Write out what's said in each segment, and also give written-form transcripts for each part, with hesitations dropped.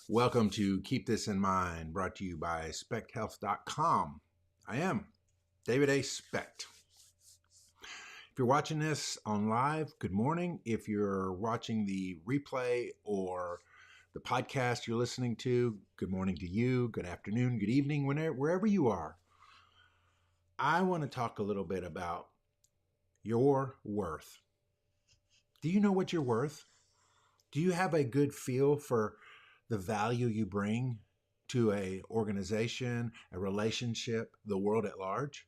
Welcome to Keep This in Mind, brought to you by SpechtHealth.com. I am David A. Specht. If you're watching this on live, good morning. If you're watching the replay or the podcast you're listening to, good morning to you, good afternoon, good evening, wherever you are. I want to talk a little bit about your worth. Do you know what you're worth? Do you have a good feel for the value you bring to a organization, a relationship, the world at large?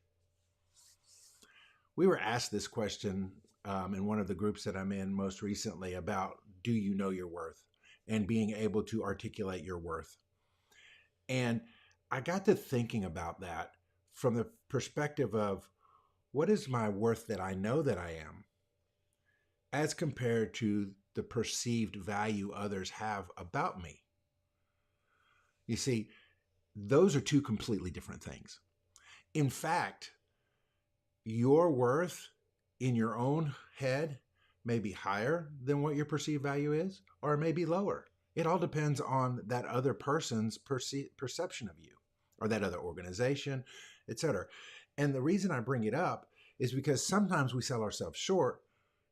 We were asked this question in one of the groups that I'm in most recently about, do you know your worth, and being able to articulate your worth. And I got to thinking about that from the perspective of, what is my worth that I know that I am, as compared to the perceived value others have about me? You see, those are two completely different things. In fact, your worth in your own head may be higher than what your perceived value is, or it may be lower. It all depends on that other person's perception of you, or that other organization, etc. And the reason I bring it up is because sometimes we sell ourselves short,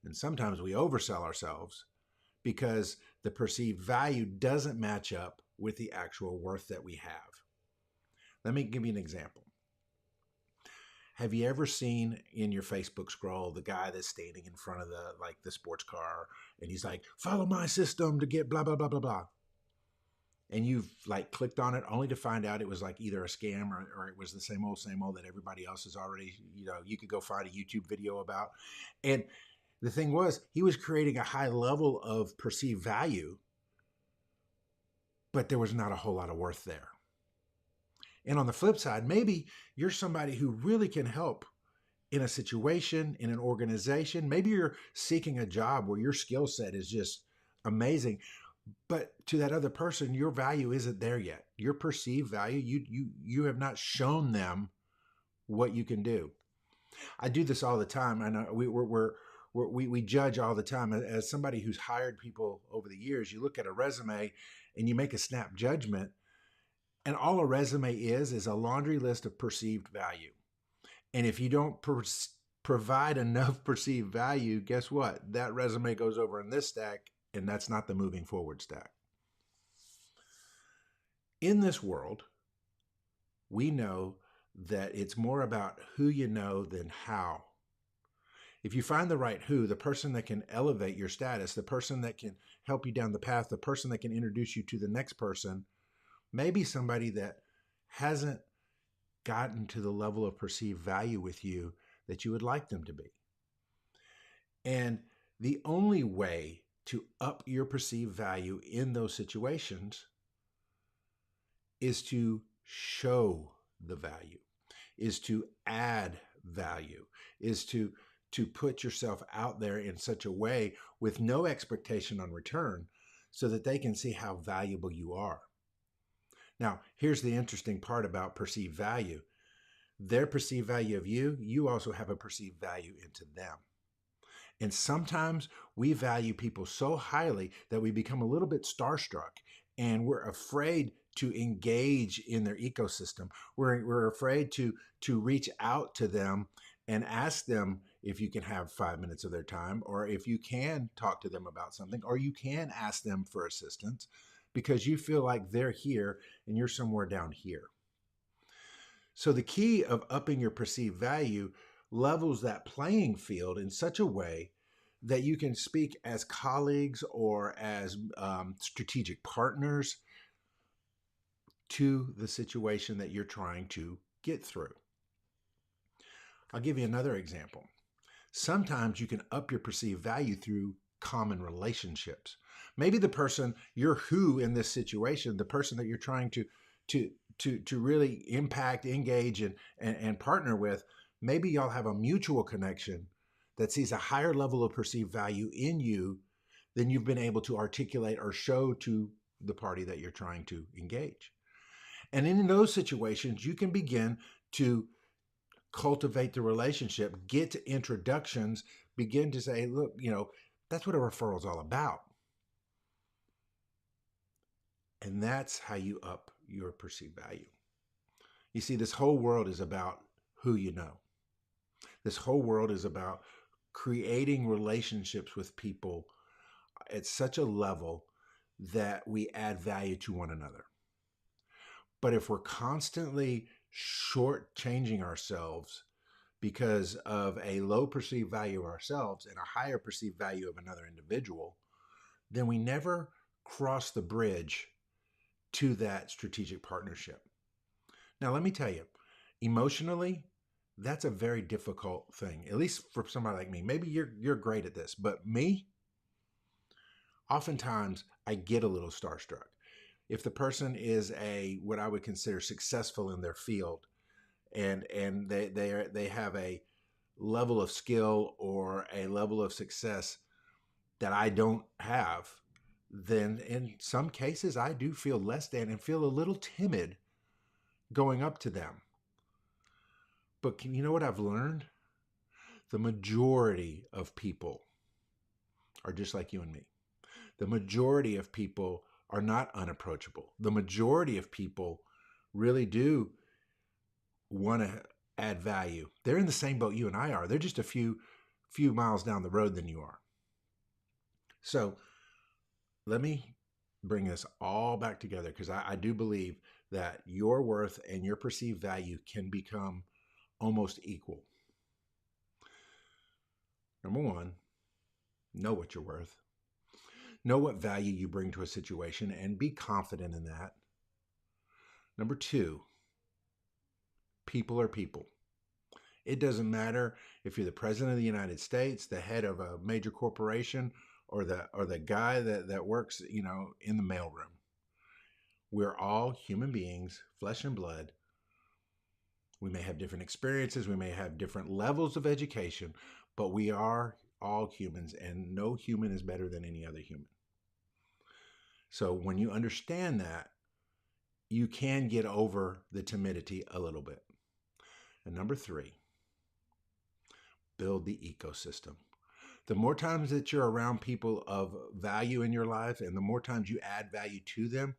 and sometimes we oversell ourselves because the perceived value doesn't match up with the actual worth that we have. Let me give you an example. Have you ever seen in your Facebook scroll the guy that's standing in front of the sports car, and he's like, follow my system to get blah, blah, blah, blah, blah. And you've clicked on it only to find out it was either a scam or it was the same old that everybody else has already, you could go find a YouTube video about. And the thing was, he was creating a high level of perceived value, but there was not a whole lot of worth there. And on the flip side, maybe you're somebody who really can help in a situation, in an organization. Maybe you're seeking a job where your skill set is just amazing, but to that other person, your value isn't there yet. Your perceived value, you have not shown them what you can do. I do this all the time. I know we judge all the time. As somebody who's hired people over the years, you look at a resume and you make a snap judgment. And all a resume is a laundry list of perceived value. And if you don't provide enough perceived value, guess what? That resume goes over in this stack, and that's not the moving forward stack. In this world, we know that it's more about who you know than how. If you find the right who, the person that can elevate your status, the person that can help you down the path, the person that can introduce you to the next person, maybe somebody that hasn't gotten to the level of perceived value with you that you would like them to be. And the only way to up your perceived value in those situations is to show the value, is to add value, is to put yourself out there in such a way with no expectation on return so that they can see how valuable you are. Now, here's the interesting part about perceived value. Their perceived value of you, you also have a perceived value into them. And sometimes we value people so highly that we become a little bit starstruck, and we're afraid to engage in their ecosystem. We're afraid to reach out to them and ask them if you can have 5 minutes of their time, or if you can talk to them about something, or you can ask them for assistance, because you feel like they're here and you're somewhere down here. So the key of upping your perceived value levels that playing field in such a way that you can speak as colleagues or as strategic partners to the situation that you're trying to get through. I'll give you another example. Sometimes you can up your perceived value through common relationships. Maybe the person, you're who in this situation, the person that you're trying to really impact, engage, and partner with, maybe y'all have a mutual connection that sees a higher level of perceived value in you than you've been able to articulate or show to the party that you're trying to engage. And in those situations, you can begin to cultivate the relationship, get to introductions, begin to say, look, that's what a referral is all about. And that's how you up your perceived value. You see, this whole world is about who you know. This whole world is about creating relationships with people at such a level that we add value to one another. But if we're constantly shortchanging ourselves because of a low perceived value of ourselves and a higher perceived value of another individual, then we never cross the bridge to that strategic partnership. Now, let me tell you, emotionally, that's a very difficult thing, at least for somebody like me. Maybe you're great at this, but me, oftentimes I get a little starstruck. If the person is what I would consider successful in their field, and they have a level of skill or a level of success that I don't have, then in some cases I do feel less than and feel a little timid going up to them. But you know what I've learned? The majority of people are just like you and me. The majority of people are not unapproachable. The majority of people really do want to add value. They're in the same boat you and I are. They're just a few miles down the road than you are. So let me bring this all back together, because I do believe that your worth and your perceived value can become almost equal. Number one, know what you're worth. Know what value you bring to a situation and be confident in that. Number two, people are people. It doesn't matter if you're the president of the United States, the head of a major corporation, or the guy that works, in the mailroom. We're all human beings, flesh and blood. We may have different experiences, we may have different levels of education, but we are all humans, and no human is better than any other human. So when you understand that, you can get over the timidity a little bit. And number three, build the ecosystem. The more times that you're around people of value in your life, and the more times you add value to them,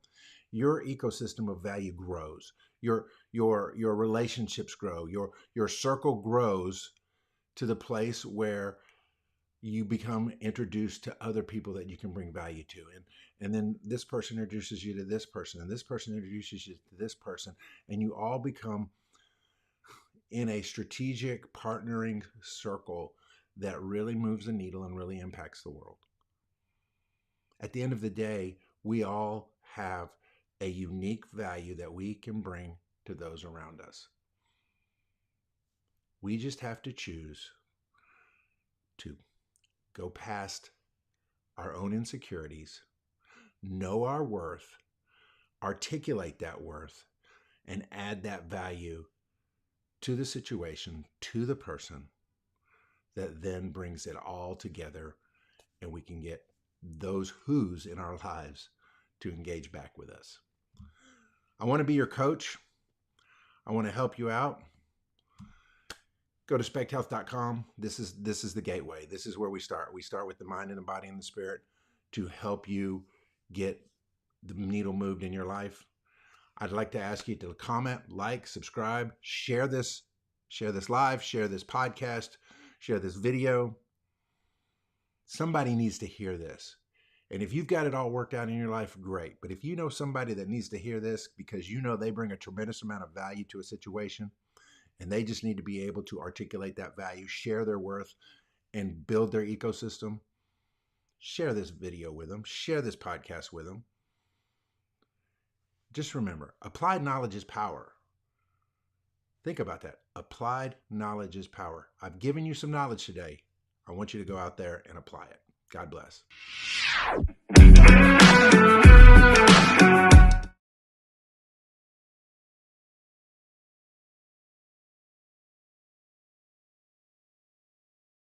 your ecosystem of value grows. Your relationships grow. Your circle grows to the place where you become introduced to other people that you can bring value to. And then this person introduces you to this person, and this person introduces you to this person, and you all become in a strategic partnering circle that really moves the needle and really impacts the world. At the end of the day, we all have a unique value that we can bring to those around us. We just have to choose to go past our own insecurities, know our worth, articulate that worth, and add that value to the situation, to the person, that then brings it all together, and we can get those who's in our lives to engage back with us. I want to be your coach. I want to help you out. Go to spechthealth.com. This is the gateway. This is where we start. We start with the mind and the body and the spirit to help you get the needle moved in your life. I'd like to ask you to comment, like, subscribe, share this live, share this podcast, share this video. Somebody needs to hear this. And if you've got it all worked out in your life, great. But if you know somebody that needs to hear this because they bring a tremendous amount of value to a situation, and they just need to be able to articulate that value, share their worth, and build their ecosystem, share this video with them, share this podcast with them. Just remember, applied knowledge is power. Think about that. Applied knowledge is power. I've given you some knowledge today. I want you to go out there and apply it. God bless.